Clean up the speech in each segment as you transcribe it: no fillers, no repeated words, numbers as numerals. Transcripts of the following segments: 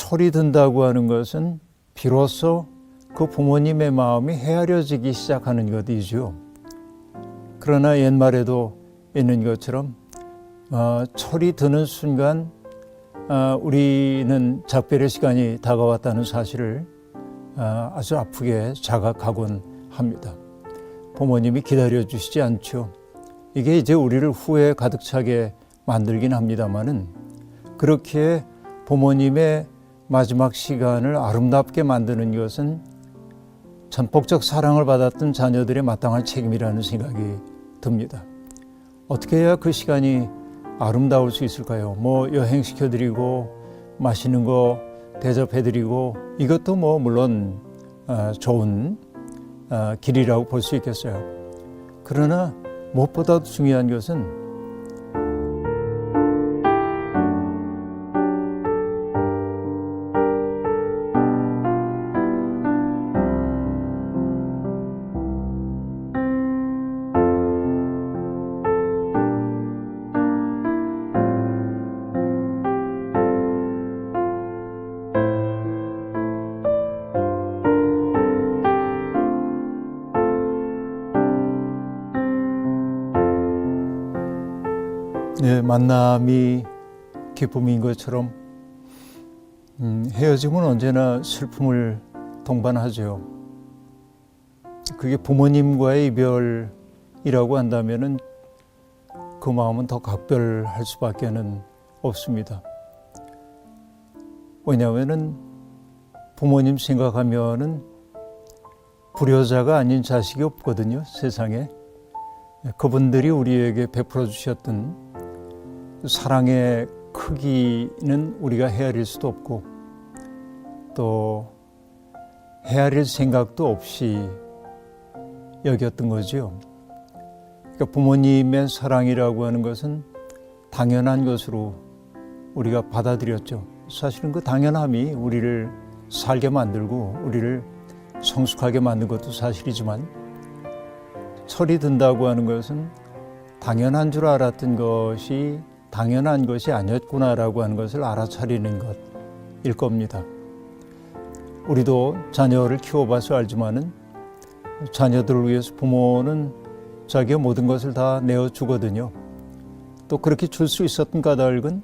철이 든다고 하는 것은 비로소 그 부모님의 마음이 헤아려지기 시작하는 것이죠. 그러나 옛말에도 있는 것처럼 철이 드는 순간 우리는 작별의 시간이 다가왔다는 사실을 아주 아프게 자각하곤 합니다. 부모님이 기다려주시지 않죠. 이게 이제 우리를 후회에 가득 차게 만들긴 합니다만은 그렇게 부모님의 마지막 시간을 아름답게 만드는 것은 전폭적 사랑을 받았던 자녀들의 마땅한 책임이라는 생각이 듭니다. 어떻게 해야 그 시간이 아름다울 수 있을까요? 여행시켜드리고 맛있는 거 대접해드리고 이것도 물론 좋은 길이라고 볼 수 있겠어요. 그러나 무엇보다도 중요한 것은 만남이 기쁨인 것처럼 헤어짐은 언제나 슬픔을 동반하죠. 그게 부모님과의 이별이라고 한다면은 그 마음은 더 각별할 수밖에는 없습니다. 왜냐하면은 부모님 생각하면은 불효자가 아닌 자식이 없거든요, 세상에. 그분들이 우리에게 베풀어 주셨던 사랑의 크기는 우리가 헤아릴 수도 없고 또 헤아릴 생각도 없이 여겼던 거죠. 그러니까 부모님의 사랑이라고 하는 것은 당연한 것으로 우리가 받아들였죠. 사실은 그 당연함이 우리를 살게 만들고 우리를 성숙하게 만든 것도 사실이지만 철이 든다고 하는 것은 당연한 줄 알았던 것이 당연한 것이 아니었구나라고 하는 것을 알아차리는 것일 겁니다. 우리도 자녀를 키워봐서 알지만은 자녀들을 위해서 부모는 자기의 모든 것을 다 내어주거든요. 또 그렇게 줄 수 있었던 까닭은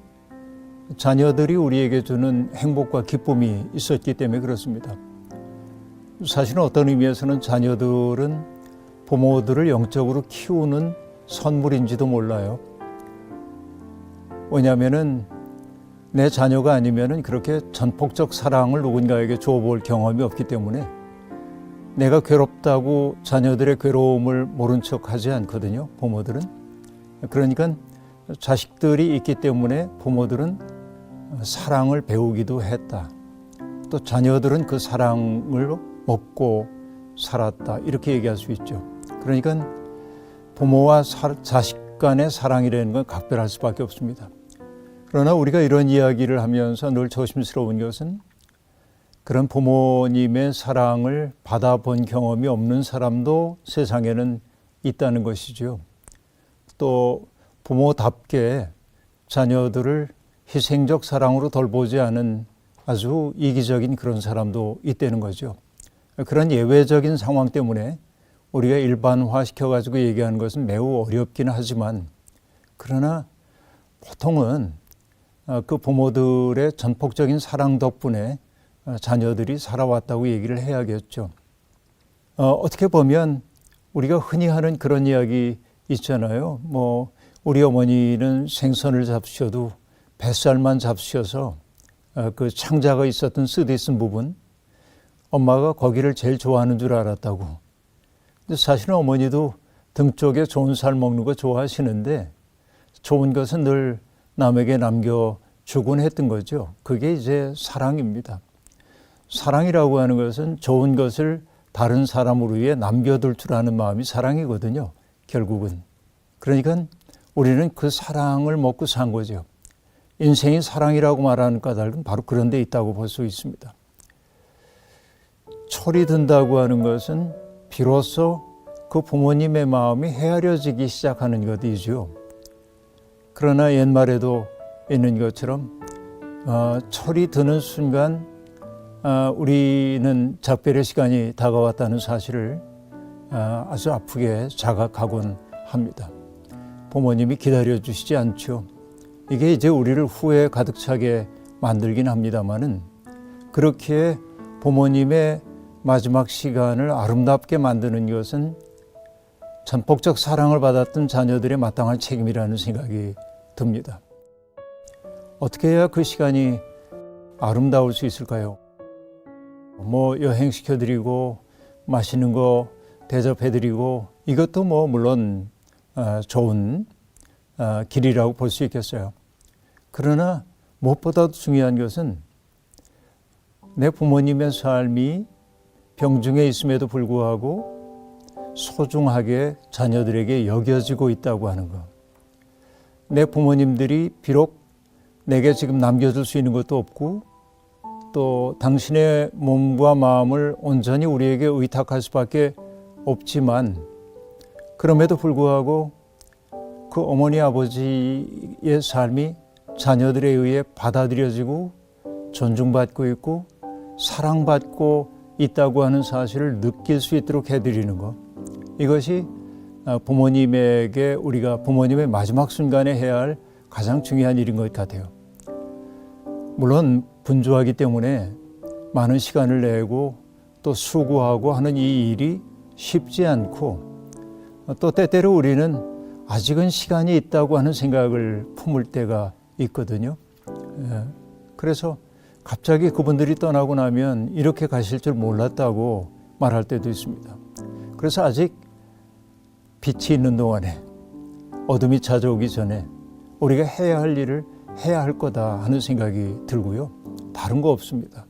자녀들이 우리에게 주는 행복과 기쁨이 있었기 때문에 그렇습니다. 사실은 어떤 의미에서는 자녀들은 부모들을 영적으로 키우는 선물인지도 몰라요. 왜냐하면은 내 자녀가 아니면은 그렇게 전폭적 사랑을 누군가에게 줘볼 경험이 없기 때문에 내가 괴롭다고 자녀들의 괴로움을 모른 척하지 않거든요, 부모들은. 그러니까 자식들이 있기 때문에 부모들은 사랑을 배우기도 했다. 또 자녀들은 그 사랑을 먹고 살았다. 이렇게 얘기할 수 있죠. 그러니까 부모와 자식 간의 사랑이라는 건 각별할 수밖에 없습니다. 그러나 우리가 이런 이야기를 하면서 늘 조심스러운 것은 그런 부모님의 사랑을 받아본 경험이 없는 사람도 세상에는 있다는 것이죠. 또 부모답게 자녀들을 희생적 사랑으로 돌보지 않은 아주 이기적인 그런 사람도 있다는 거죠. 그런 예외적인 상황 때문에 우리가 일반화시켜가지고 얘기하는 것은 매우 어렵긴 하지만 그러나 보통은 그 부모들의 전폭적인 사랑 덕분에 자녀들이 살아왔다고 얘기를 해야겠죠. 어떻게 보면 우리가 흔히 하는 그런 이야기 있잖아요. 우리 어머니는 생선을 잡수셔도 뱃살만 잡수셔서 그 창자가 있었던 쓰디쓴 부분 엄마가 거기를 제일 좋아하는 줄 알았다고. 근데 사실은 어머니도 등 쪽에 좋은 살 먹는 거 좋아하시는데 좋은 것은 늘 남에게 남겨주곤 했던 거죠. 그게 이제 사랑입니다. 사랑이라고 하는 것은 좋은 것을 다른 사람을 위해 남겨둘 줄 아는 마음이 사랑이거든요, 결국은. 그러니까 우리는 그 사랑을 먹고 산 거죠. 인생이 사랑이라고 말하는 까닭은 바로 그런 데 있다고 볼 수 있습니다. 철이 든다고 하는 것은 비로소 그 부모님의 마음이 헤아려지기 시작하는 것이죠. 그러나 옛말에도 있는 것처럼 철이 드는 순간 우리는 작별의 시간이 다가왔다는 사실을 아주 아프게 자각하곤 합니다. 부모님이 기다려주시지 않죠. 이게 이제 우리를 후회에 가득 차게 만들긴 합니다만은 그렇게 부모님의 마지막 시간을 아름답게 만드는 것은 전폭적 사랑을 받았던 자녀들의 마땅한 책임이라는 생각이 듭니다. 어떻게 해야 그 시간이 아름다울 수 있을까요? 여행시켜드리고 맛있는 거 대접해드리고 이것도 물론 좋은 길이라고 볼 수 있겠어요. 그러나 무엇보다도 중요한 것은 내 부모님의 삶이 병중에 있음에도 불구하고 소중하게 자녀들에게 여겨지고 있다고 하는 것. 내 부모님들이 비록 내게 지금 남겨줄 수 있는 것도 없고 또 당신의 몸과 마음을 온전히 우리에게 의탁할 수밖에 없지만 그럼에도 불구하고 그 어머니 아버지의 삶이 자녀들에 의해 받아들여지고 존중받고 있고 사랑받고 있다고 하는 사실을 느낄 수 있도록 해드리는 것. 이것이 부모님에게 우리가 부모님의 마지막 순간에 해야 할 가장 중요한 일인 것 같아요. 물론 분주하기 때문에 많은 시간을 내고 또 수고하고 하는 이 일이 쉽지 않고 또 때때로 우리는 아직은 시간이 있다고 하는 생각을 품을 때가 있거든요. 그래서 갑자기 그분들이 떠나고 나면 이렇게 가실 줄 몰랐다고 말할 때도 있습니다. 그래서 아직 빛이 있는 동안에 어둠이 찾아오기 전에 우리가 해야 할 일을 해야 할 거다 하는 생각이 들고요. 다른 거 없습니다.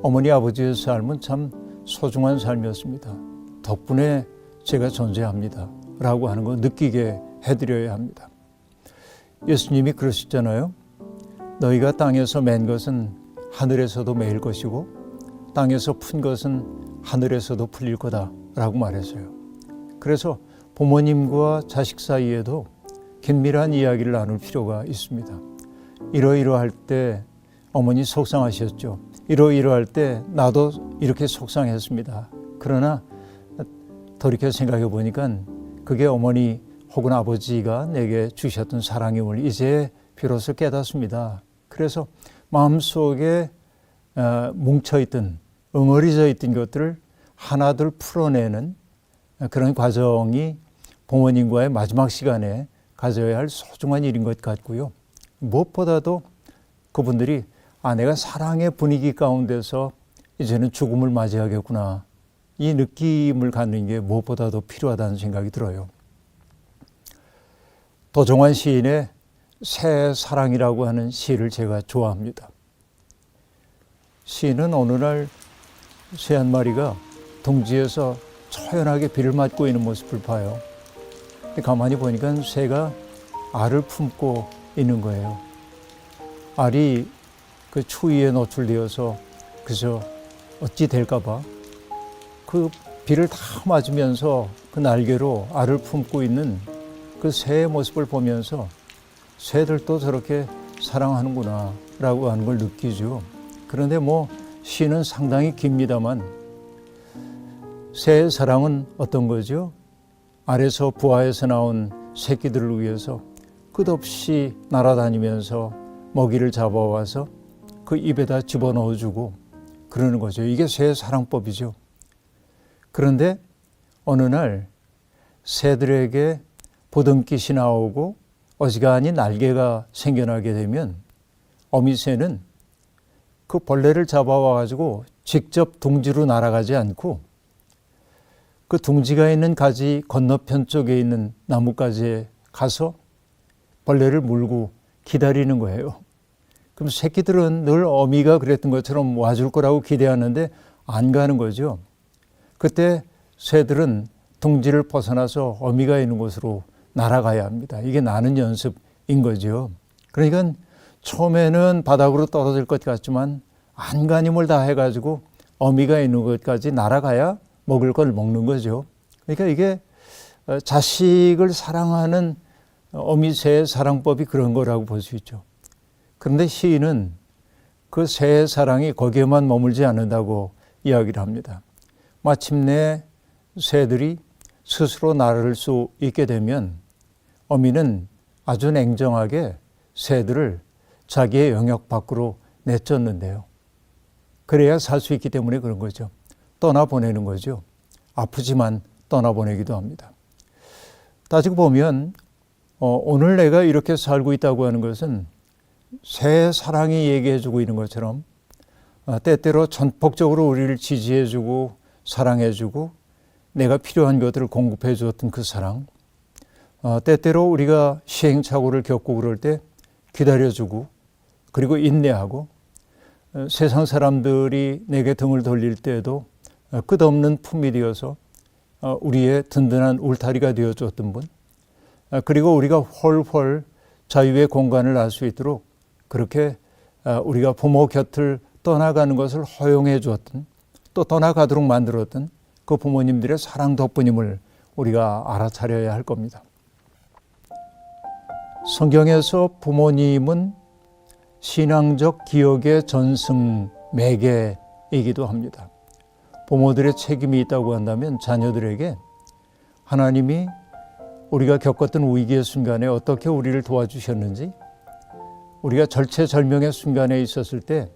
어머니 아버지의 삶은 참 소중한 삶이었습니다. 덕분에 제가 존재합니다 라고 하는 거 느끼게 해드려야 합니다. 예수님이 그러셨잖아요. 너희가 땅에서 맨 것은 하늘에서도 매일 것이고 땅에서 푼 것은 하늘에서도 풀릴 거다 라고 말했어요. 그래서 부모님과 자식 사이에도 긴밀한 이야기를 나눌 필요가 있습니다. 이러이러할 때 어머니 속상하셨죠. 이러이러할 때 나도 이렇게 속상했습니다. 그러나 돌이켜 생각해 보니까 그게 어머니 혹은 아버지가 내게 주셨던 사랑임을 이제 비로소 깨닫습니다. 그래서 마음속에 뭉쳐있던 응어리져 있던 것들을 하나둘 풀어내는 그런 과정이 부모님과의 마지막 시간에 가져야 할 소중한 일인 것 같고요. 무엇보다도 그분들이 내가 사랑의 분위기 가운데서 이제는 죽음을 맞이하겠구나. 이 느낌을 갖는 게 무엇보다도 필요하다는 생각이 들어요. 도종환 시인의 새 사랑이라고 하는 시를 제가 좋아합니다. 시인은 어느 날 새 한 마리가 둥지에서 초연하게 비를 맞고 있는 모습을 봐요. 가만히 보니까 새가 알을 품고 있는 거예요. 알이 그 추위에 노출되어서 그저 어찌 될까 봐 그 비를 다 맞으면서 그 날개로 알을 품고 있는 그 새의 모습을 보면서 새들도 저렇게 사랑하는구나 라고 하는 걸 느끼죠. 그런데 시는 상당히 깁니다만 새의 사랑은 어떤 거죠? 알에서 부화해서 나온 새끼들을 위해서 끝없이 날아다니면서 먹이를 잡아와서 그 입에다 집어넣어주고 그러는 거죠. 이게 새의 사랑법이죠. 그런데 어느 날 새들에게 보듬깃이 나오고 어지간히 날개가 생겨나게 되면 어미새는 그 벌레를 잡아와 가지고 직접 둥지로 날아가지 않고 그 둥지가 있는 가지 건너편 쪽에 있는 나뭇가지에 가서 벌레를 물고 기다리는 거예요. 그럼 새끼들은 늘 어미가 그랬던 것처럼 와줄 거라고 기대하는데 안 가는 거죠. 그때 새들은 둥지를 벗어나서 어미가 있는 곳으로 날아가야 합니다. 이게 나는 연습인 거죠. 그러니까 처음에는 바닥으로 떨어질 것 같지만 안간힘을 다 해가지고 어미가 있는 곳까지 날아가야 먹을 걸 먹는 거죠. 그러니까 이게 자식을 사랑하는 어미새의 사랑법이 그런 거라고 볼 수 있죠. 그런데 시인은 그 새 사랑이 거기에만 머물지 않는다고 이야기를 합니다. 마침내 새들이 스스로 날을 수 있게 되면 어미는 아주 냉정하게 새들을 자기의 영역 밖으로 내쫓는데요. 그래야 살 수 있기 때문에 그런 거죠. 떠나보내는 거죠. 아프지만 떠나보내기도 합니다. 따지고 보면 오늘 내가 이렇게 살고 있다고 하는 것은 새 사랑이 얘기해주고 있는 것처럼 때때로 전폭적으로 우리를 지지해주고 사랑해주고 내가 필요한 것들을 공급해 주었던 그 사랑, 때때로 우리가 시행착오를 겪고 그럴 때 기다려주고 그리고 인내하고 세상 사람들이 내게 등을 돌릴 때에도 끝없는 품이 되어서 우리의 든든한 울타리가 되어줬던 분, 그리고 우리가 훨훨 자유의 공간을 알 수 있도록 그렇게 우리가 부모 곁을 떠나가는 것을 허용해 주었던, 또 떠나가도록 만들었던 그 부모님들의 사랑 덕분임을 우리가 알아차려야 할 겁니다. 성경에서 부모님은 신앙적 기억의 전승 매개이기도 합니다. 부모들의 책임이 있다고 한다면 자녀들에게 하나님이 우리가 겪었던 위기의 순간에 어떻게 우리를 도와주셨는지, 우리가 절체절명의 순간에 있었을 때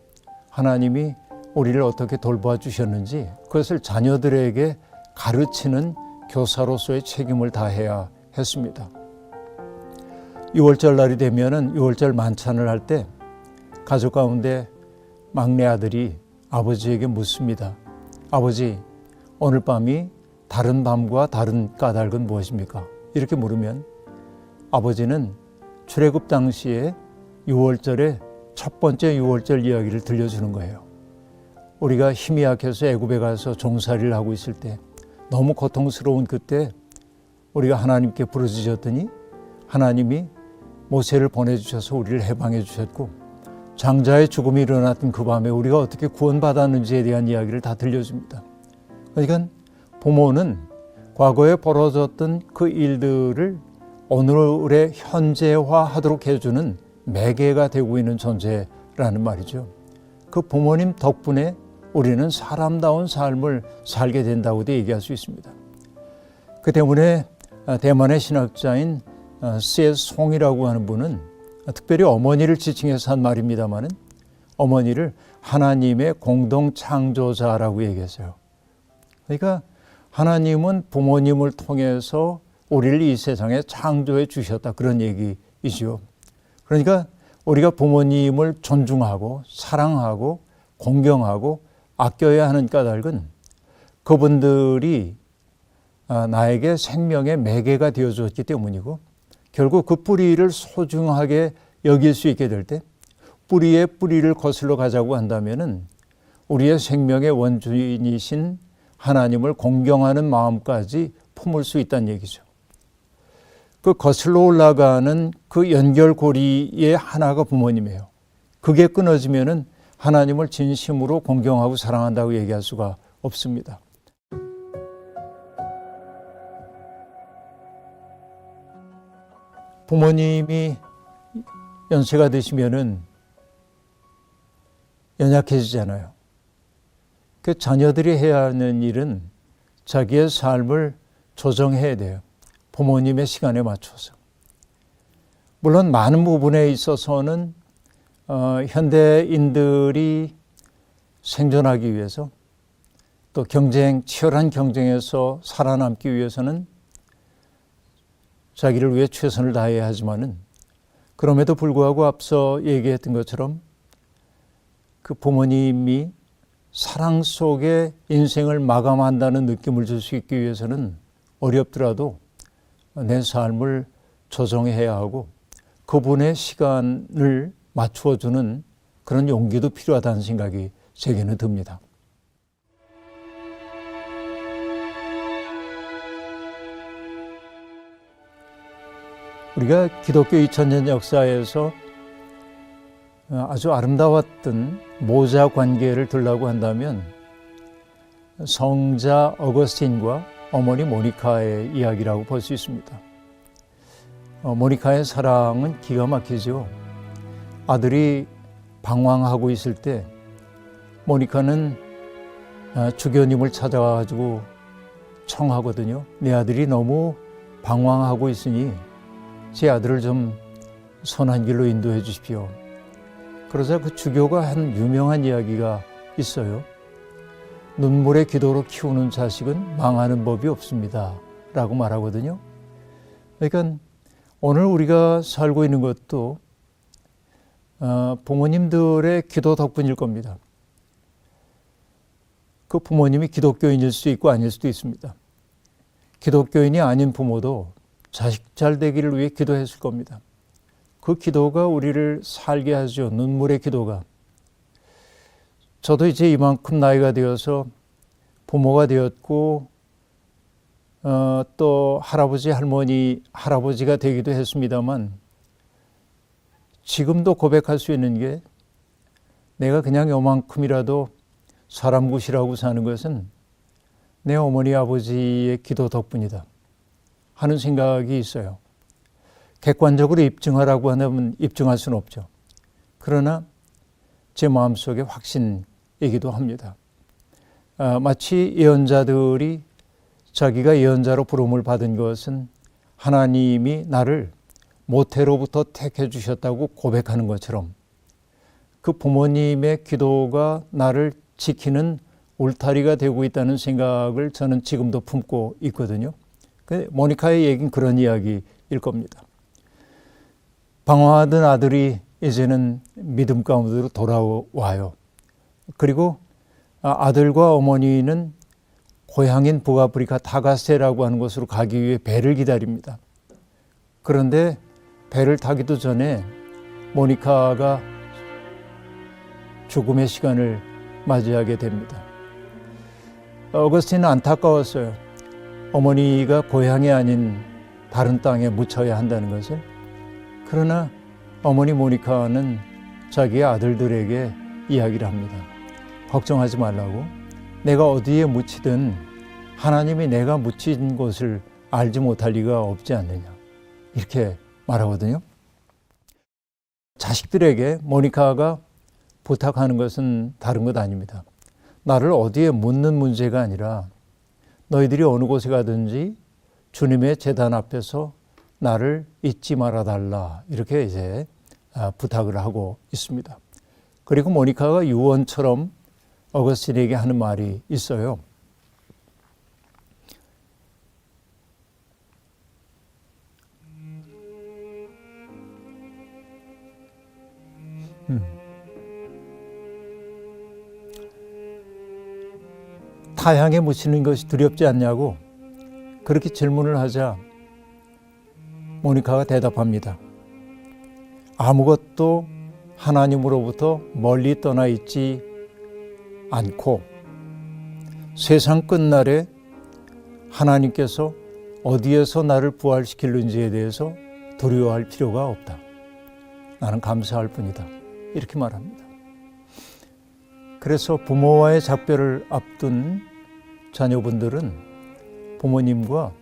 하나님이 우리를 어떻게 돌봐주셨는지 그것을 자녀들에게 가르치는 교사로서의 책임을 다해야 했습니다. 6월절 날이 되면은 6월절 만찬을 할 때 가족 가운데 막내 아들이 아버지에게 묻습니다. 아버지, 오늘 밤이 다른 밤과 다른 까닭은 무엇입니까? 이렇게 물으면 아버지는 출애굽 당시에 6월절에 첫 번째 6월절 이야기를 들려주는 거예요. 우리가 힘이 약해서 애굽에 가서 종살이를 하고 있을 때 너무 고통스러운 그때 우리가 하나님께 부르짖었더니 하나님이 모세를 보내주셔서 우리를 해방해 주셨고 장자의 죽음이 일어났던 그 밤에 우리가 어떻게 구원받았는지에 대한 이야기를 다 들려줍니다. 그러니까 부모는 과거에 벌어졌던 그 일들을 오늘의 현재화하도록 해주는 매개가 되고 있는 존재라는 말이죠. 그 부모님 덕분에 우리는 사람다운 삶을 살게 된다고도 얘기할 수 있습니다. 그 때문에 대만의 신학자인 C.S. 송이라고 하는 분은 특별히 어머니를 지칭해서 한 말입니다마는 어머니를 하나님의 공동 창조자라고 얘기했어요. 그러니까 하나님은 부모님을 통해서 우리를 이 세상에 창조해 주셨다, 그런 얘기이죠. 그러니까 우리가 부모님을 존중하고 사랑하고 공경하고 아껴야 하는 까닭은 그분들이 나에게 생명의 매개가 되어줬기 때문이고, 결국 그 뿌리를 소중하게 여길 수 있게 될 때 뿌리의 뿌리를 거슬러 가자고 한다면은 우리의 생명의 원주인이신 하나님을 공경하는 마음까지 품을 수 있다는 얘기죠. 그 거슬러 올라가는 그 연결고리의 하나가 부모님이에요. 그게 끊어지면은 하나님을 진심으로 공경하고 사랑한다고 얘기할 수가 없습니다. 부모님이 연세가 되시면은 연약해지잖아요. 그 자녀들이 해야 하는 일은 자기의 삶을 조정해야 돼요. 부모님의 시간에 맞춰서. 물론 많은 부분에 있어서는 현대인들이 생존하기 위해서, 또 치열한 경쟁에서 살아남기 위해서는 자기를 위해 최선을 다해야 하지만은, 그럼에도 불구하고 앞서 얘기했던 것처럼 그 부모님이 사랑 속에 인생을 마감한다는 느낌을 줄 수 있기 위해서는 어렵더라도 내 삶을 조정해야 하고 그분의 시간을 맞추어주는 그런 용기도 필요하다는 생각이 제게는 듭니다. 우리가 기독교 2000년 역사에서 아주 아름다웠던 모자 관계를 들라고 한다면 성자 어거스틴과 어머니 모니카의 이야기라고 볼 수 있습니다. 모니카의 사랑은 기가 막히죠. 아들이 방황하고 있을 때 모니카는 주교님을 찾아가지고 청하거든요. 내 아들이 너무 방황하고 있으니 제 아들을 좀 선한 길로 인도해 주십시오. 그러자 그 주교가 한 유명한 이야기가 있어요. 눈물의 기도로 키우는 자식은 망하는 법이 없습니다 라고 말하거든요. 그러니까 오늘 우리가 살고 있는 것도 부모님들의 기도 덕분일 겁니다. 그 부모님이 기독교인일 수도 있고 아닐 수도 있습니다. 기독교인이 아닌 부모도 자식 잘 되기를 위해 기도했을 겁니다. 그 기도가 우리를 살게 하죠. 눈물의 기도가. 저도 이제 이만큼 나이가 되어서 부모가 되었고 또 할아버지, 할머니, 할아버지가 되기도 했습니다만 지금도 고백할 수 있는 게 내가 그냥 요만큼이라도 사람 굿이라고 사는 것은 내 어머니 아버지의 기도 덕분이다 하는 생각이 있어요. 객관적으로 입증하라고 하면 입증할 수는 없죠. 그러나 제 마음속에 확신이기도 합니다. 마치 예언자들이 자기가 예언자로 부름을 받은 것은 하나님이 나를 모태로부터 택해 주셨다고 고백하는 것처럼 그 부모님의 기도가 나를 지키는 울타리가 되고 있다는 생각을 저는 지금도 품고 있거든요. 모니카의 얘기는 그런 이야기일 겁니다. 방황하던 아들이 이제는 믿음 가운데로 돌아와요. 그리고 아들과 어머니는 고향인 북아프리카 다가세라고 하는 곳으로 가기 위해 배를 기다립니다. 그런데 배를 타기도 전에 모니카가 죽음의 시간을 맞이하게 됩니다. 어거스틴은 안타까웠어요. 어머니가 고향이 아닌 다른 땅에 묻혀야 한다는 것을. 그러나 어머니 모니카는 자기의 아들들에게 이야기를 합니다. 걱정하지 말라고. 내가 어디에 묻히든 하나님이 내가 묻힌 곳을 알지 못할 리가 없지 않느냐. 이렇게 말하거든요. 자식들에게 모니카가 부탁하는 것은 다른 것 아닙니다. 나를 어디에 묻는 문제가 아니라 너희들이 어느 곳에 가든지 주님의 제단 앞에서 나를 잊지 말아달라. 이렇게 이제 부탁을 하고 있습니다. 그리고 모니카가 유언처럼 어거스틴에게 하는 말이 있어요. 타향에 묻히는 것이 두렵지 않냐고 그렇게 질문을 하자 모니카가 대답합니다. 아무것도 하나님으로부터 멀리 떠나 있지 않고 세상 끝날에 하나님께서 어디에서 나를 부활시킬는지에 대해서 두려워할 필요가 없다. 나는 감사할 뿐이다. 이렇게 말합니다. 그래서 부모와의 작별을 앞둔 자녀분들은 부모님과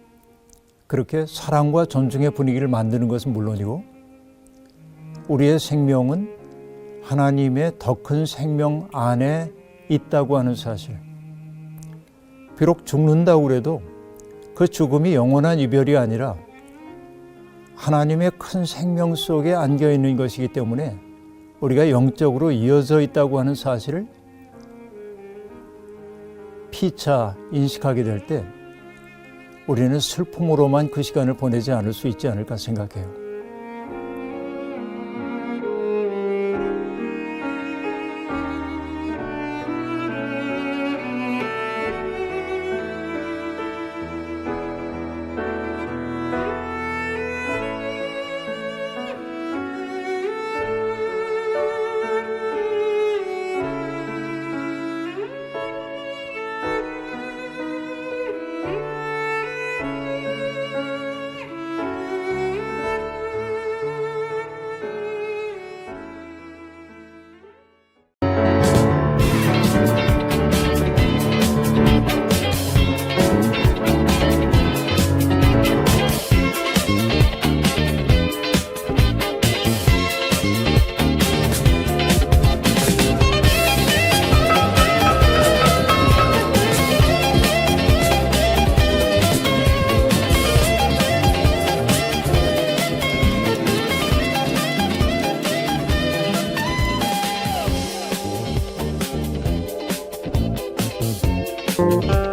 그렇게 사랑과 존중의 분위기를 만드는 것은 물론이고 우리의 생명은 하나님의 더 큰 생명 안에 있다고 하는 사실. 비록 죽는다고 해도 그 죽음이 영원한 이별이 아니라 하나님의 큰 생명 속에 안겨 있는 것이기 때문에 우리가 영적으로 이어져 있다고 하는 사실을 피차 인식하게 될 때 우리는 슬픔으로만 그 시간을 보내지 않을 수 있지 않을까 생각해요. 있습니다.